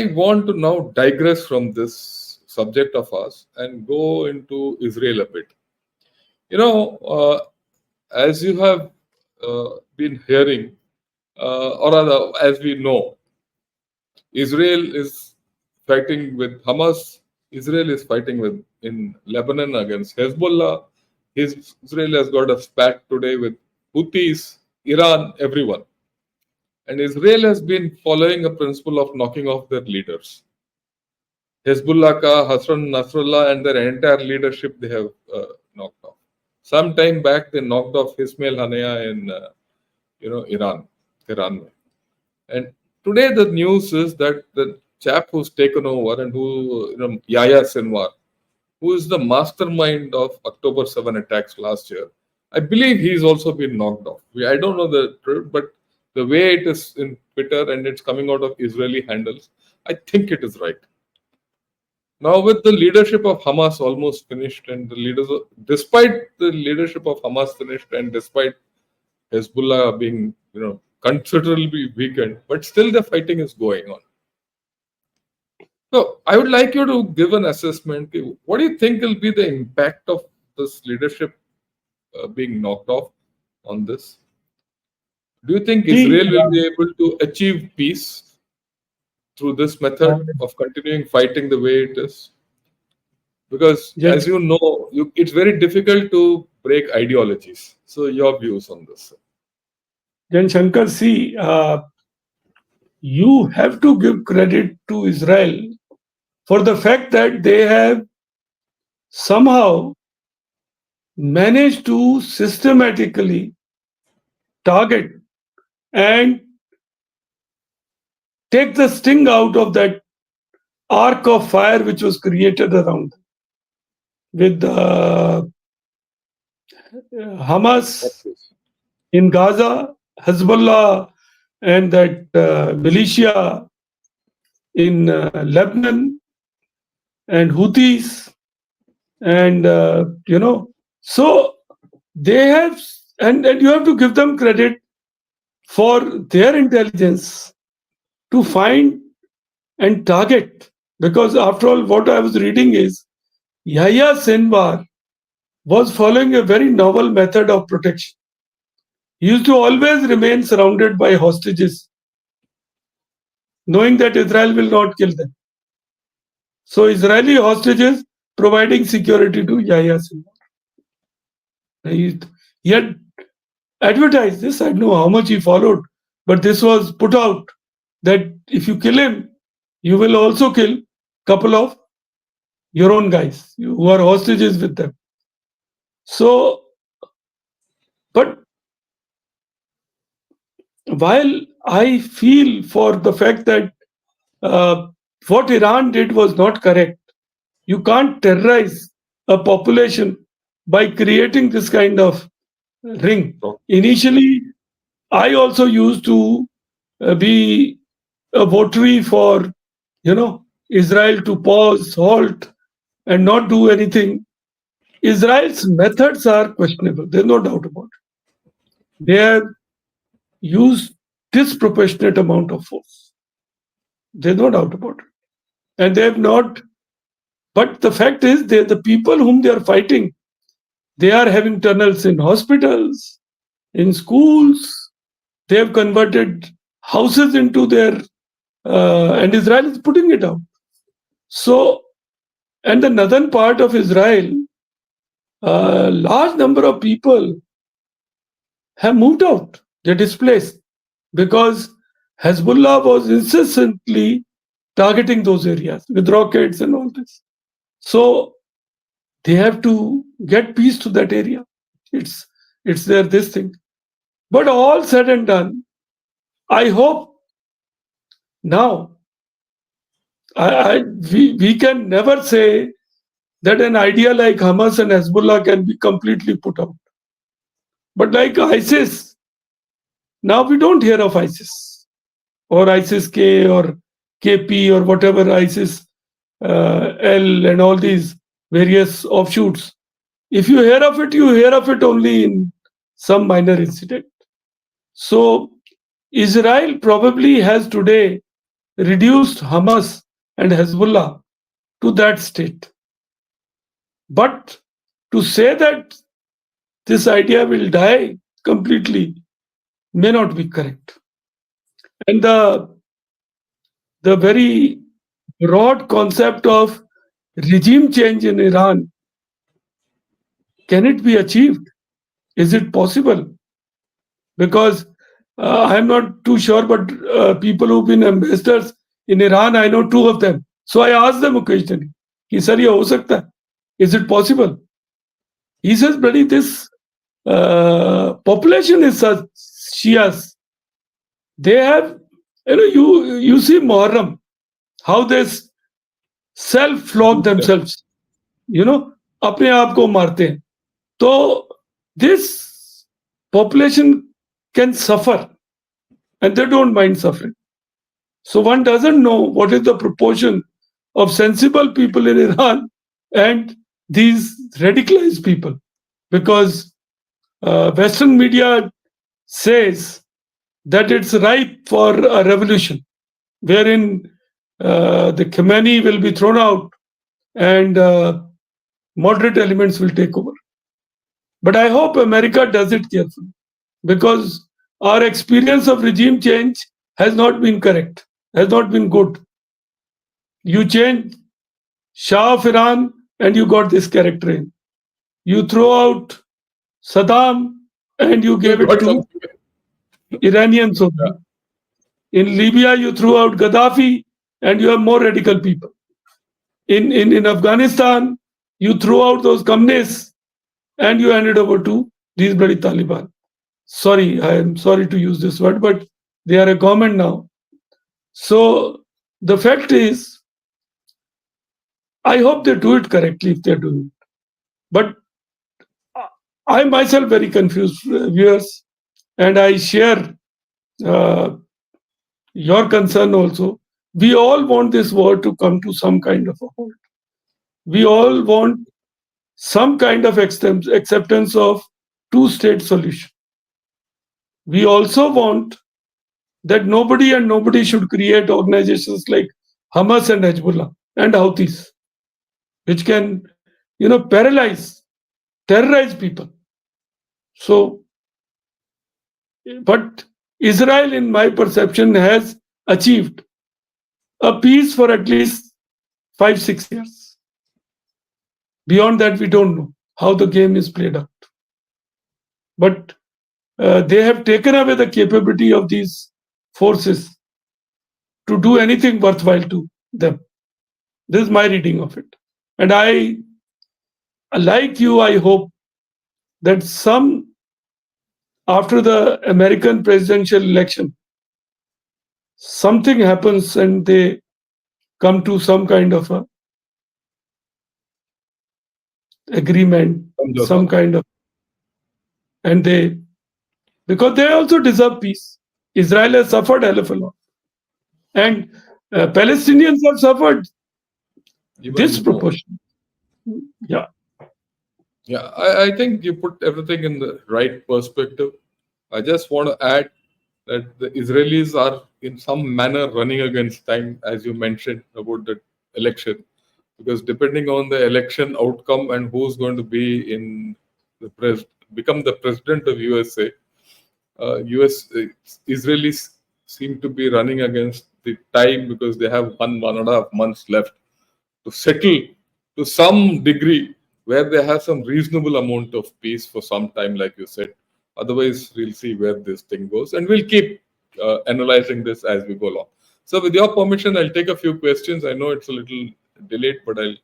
want to now digress from this subject of ours and go into Israel a bit. You know, as you have been hearing, or rather, as we know, Israel is fighting with Hamas. Israel is fighting with in Lebanon against Hezbollah. Israel has got a spat today with Houthis, Iran, everyone. And Israel has been following a principle of knocking off their leaders. Hezbollah, Hassan Nasrallah, and their entire leadership they have knocked off. Some time back, they knocked off Ismail Haniyeh in Iran. And today the news is that the chap who's taken over and Yahya Sinwar, who is the mastermind of October 7 attacks last year, I believe he's also been knocked off. I don't know the truth, but the way it is in Twitter and it's coming out of Israeli handles, I think it is right. Now, with the leadership of Hamas almost finished, and despite the leadership of Hamas finished, and despite Hezbollah being, considerably weakened, but still the fighting is going on. So, I would like you to give an assessment. What do you think will be the impact of this leadership being knocked off on this? Do you think Israel will be able to achieve peace through this method of continuing fighting the way it is? Because, as you know, it's very difficult to break ideologies. So, your views on this? Shankar, see, you have to give credit to Israel for the fact that they have somehow managed to systematically target and take the sting out of that arc of fire which was created around them with Hamas in Gaza, Hezbollah and that militia in Lebanon and Houthis and so they have, and you have to give them credit for their intelligence to find and target, because after all what I was reading is Yahya Sinwar was following a very novel method of protection. He used to always remain surrounded by hostages, knowing that Israel will not kill them. So Israeli hostages providing security to Yahya Sinwar. He had advertised this. I don't know how much he followed, but this was put out that if you kill him, you will also kill a couple of your own guys who are hostages with them. So, but while I feel for the fact that what Iran did was not correct, you can't terrorize a population by creating this kind of ring. Initially, I also used to be a votary for, Israel to pause, halt, and not do anything. Israel's methods are questionable. There's no doubt about it. They have used disproportionate amount of force. There's no doubt about it. And they have not. But the fact is, the people whom they are fighting, they are having tunnels in hospitals, in schools. They have converted houses into their, and Israel is putting it out. So, and the northern part of Israel, a large number of people have moved out. They're displaced because Hezbollah was incessantly targeting those areas with rockets and all this. So they have to get peace to that area. It's this thing. But all said and done, I hope now we can never say that an idea like Hamas and Hezbollah can be completely put out. But like ISIS, now we don't hear of ISIS or ISIS-K or KP or whatever, ISIS L and all these various offshoots. If you hear of it only in some minor incident. So Israel probably has today reduced Hamas and Hezbollah to that state. But to say that this idea will die completely may not be correct. And the very broad concept of regime change in Iran, can it be achieved? Is it possible? Because I'm not too sure, but people who've been ambassadors in Iran, I know two of them. So I ask them occasionally, कि sir ये हो सकता है? Is it possible? He says, buddy, this population is such Shias. They have, you see Muharram, how they self-flog themselves, अपने आप को मारते हैं. So this population can suffer and they don't mind suffering. So one doesn't know what is the proportion of sensible people in Iran and these radicalized people, because Western media says that it's ripe for a revolution wherein the Khamenei will be thrown out and moderate elements will take over. But I hope America does it carefully, because our experience of regime change has not been correct, has not been good. You change Shah of Iran and you got this character in. You throw out Saddam and you gave it to Iranian soldiers. In Libya, you threw out Gaddafi and you have more radical people. In Afghanistan, you threw out those communists and you handed over to these bloody Taliban. Sorry, I am sorry to use this word, but they are a government now. So the fact is, I hope they do it correctly if they're doing it. But I myself very confused, viewers, and I share your concern also. We all want this war to come to some kind of a halt. We all want some kind of acceptance of two-state solution. We also want that nobody should create organizations like Hamas and Hezbollah and Houthis, which can, paralyze, terrorize people. So, but Israel, in my perception, has achieved a peace for at least 5-6 years. Beyond that, we don't know how the game is played out. But they have taken away the capability of these forces to do anything worthwhile to them. This is my reading of it. And I, like you, I hope that after the American presidential election, something happens and they come to some kind of a agreement, some kind of, and because they also deserve peace. Israel has suffered a hell of a lot, and Palestinians have suffered disproportionately. Yeah. Yeah, I think you put everything in the right perspective. I just want to add that the Israelis are in some manner running against time, as you mentioned about the election, because depending on the election outcome and who's going to be in the become the president of USA, Israelis seem to be running against the time because they have 1.5 months left to settle to some degree where they have some reasonable amount of peace for some time, like you said. Otherwise, we'll see where this thing goes, and we'll keep analyzing this as we go along. So, with your permission, I'll take a few questions. I know it's a little delayed, but I'll